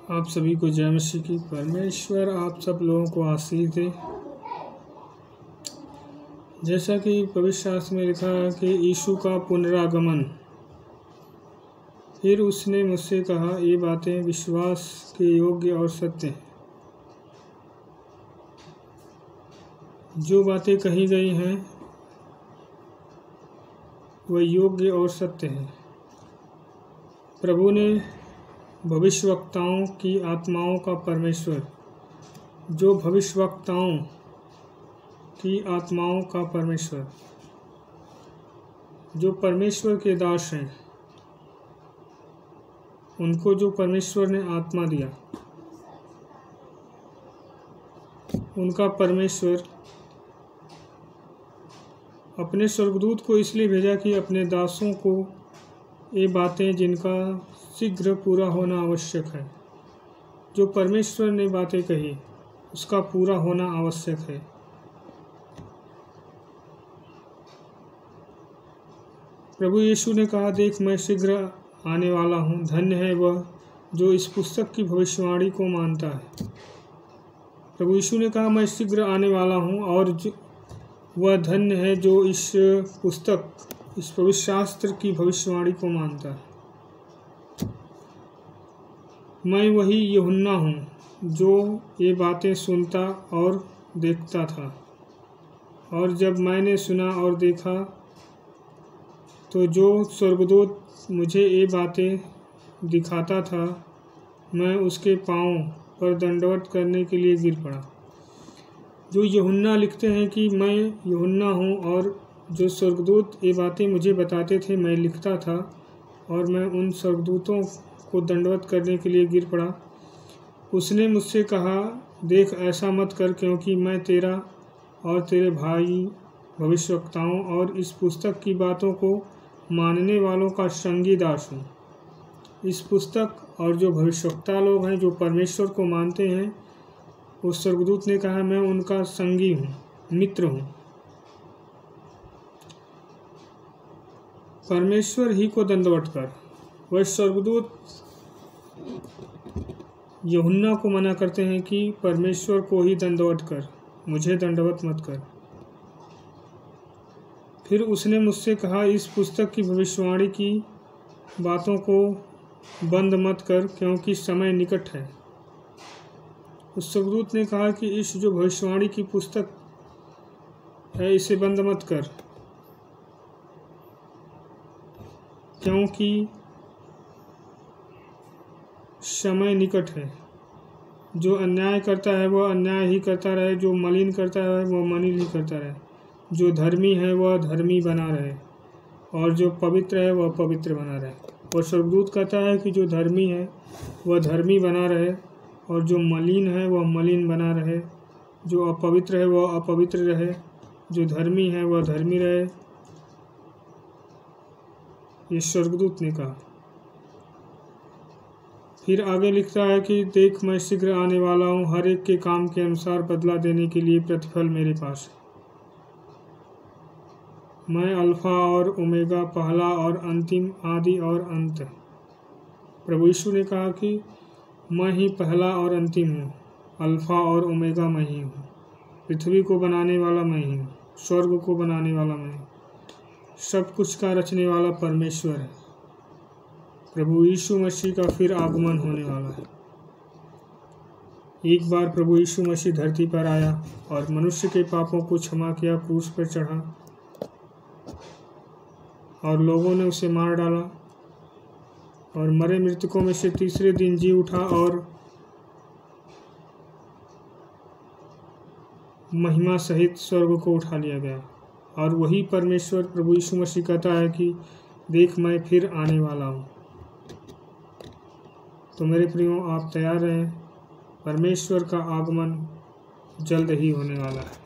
आप सभी को जय मसीह की। परमेश्वर आप सब लोगों को आशीष दे। जैसा कि पवित्र शास्त्र में लिखा है कि यीशु का पुनरागमन। फिर उसने मुझसे कहा, ये बातें विश्वास के योग्य और सत्य हैं। जो बातें कही गई हैं वह योग्य और सत्य है। प्रभु ने भविष्यवक्ताओं की आत्माओं का परमेश्वर, जो भविष्यवक्ताओं की आत्माओं का परमेश्वर, जो परमेश्वर के दास हैं, उनको जो परमेश्वर ने आत्मा दिया, उनका परमेश्वर अपने स्वर्गदूत को इसलिए भेजा कि अपने दासों को ये बातें जिनका शीघ्र पूरा होना आवश्यक है, जो परमेश्वर ने बातें कही उसका पूरा होना आवश्यक है। प्रभु यीशु ने कहा, देख मैं शीघ्र आने वाला हूँ। धन्य है वह जो इस पुस्तक की भविष्यवाणी को मानता है। प्रभु यीशु ने कहा, मैं शीघ्र आने वाला हूँ, और वह धन्य है जो इस पुस्तक, इस पवित्र शास्त्र की भविष्यवाणी को मानता है। मैं वही यूहन्ना हूँ जो ये बातें सुनता और देखता था, और जब मैंने सुना और देखा तो जो स्वर्गदूत मुझे ये बातें दिखाता था, मैं उसके पांव पर दंडवत करने के लिए गिर पड़ा। जो यूहन्ना लिखते हैं कि मैं यूहन्ना हूँ, और जो स्वर्गदूत ये बातें मुझे बताते थे मैं लिखता था, और मैं उन स्वर्गदूतों को दंडवत करने के लिए गिर पड़ा। उसने मुझसे कहा, देख ऐसा मत कर, क्योंकि मैं तेरा और तेरे भाई भविष्यवक्ताओं और इस पुस्तक की बातों को मानने वालों का संगी दास हूँ। इस पुस्तक और जो भविष्यवक्ता लोग हैं, जो परमेश्वर को मानते हैं, उस स्वर्गदूत ने कहा, मैं उनका संगी हूँ, मित्र हूँ। परमेश्वर ही को दंडवत कर। वह स्वर्गदूत यूहन्ना को मना करते हैं कि परमेश्वर को ही दंडवत कर, मुझे दंडवत मत कर। फिर उसने मुझसे कहा, इस पुस्तक की भविष्यवाणी की बातों को बंद मत कर, क्योंकि समय निकट है। उस स्वर्गदूत ने कहा कि इस जो भविष्यवाणी की पुस्तक है इसे बंद मत कर, क्योंकि समय निकट है। जो अन्याय करता है वह अन्याय ही करता रहे, जो मलिन करता है वह मलिन ही करता रहे, जो धर्मी है वह धर्मी बना रहे, और जो पवित्र है वह पवित्र बना रहे। और स्वर्गदूत कहता है कि जो धर्मी है वह धर्मी बना रहे, और जो मलिन है वह मलिन बना रहे, जो अपवित्र है वह अपवित्र रहे, जो धर्मी है वह धर्मी रहे। ये स्वर्गदूत ने कहा। फिर आगे लिखता है कि देख मैं शीघ्र आने वाला हूँ, हर एक के काम के अनुसार बदला देने के लिए प्रतिफल मेरे पास है। मैं अल्फा और ओमेगा, पहला और अंतिम, आदि और अंत। प्रभु यीशु ने कहा कि मैं ही पहला और अंतिम हूँ, अल्फा और ओमेगा मैं ही हूँ। पृथ्वी को बनाने वाला मैं ही हूँ, स्वर्ग को बनाने वाला मैं हूँ, सब कुछ का रचने वाला परमेश्वर है। प्रभु यीशु मसीह का फिर आगमन होने वाला है। एक बार प्रभु यीशु मसीह धरती पर आया और मनुष्य के पापों को क्षमा किया, क्रूस पर चढ़ा, और लोगों ने उसे मार डाला, और मरे मृतकों में से तीसरे दिन जी उठा, और महिमा सहित स्वर्ग को उठा लिया गया। और वही परमेश्वर प्रभु यीशु मसीह कहता है कि देख मैं फिर आने वाला हूँ। तो मेरे प्रियो, आप तैयार रहें, परमेश्वर का आगमन जल्द ही होने वाला है।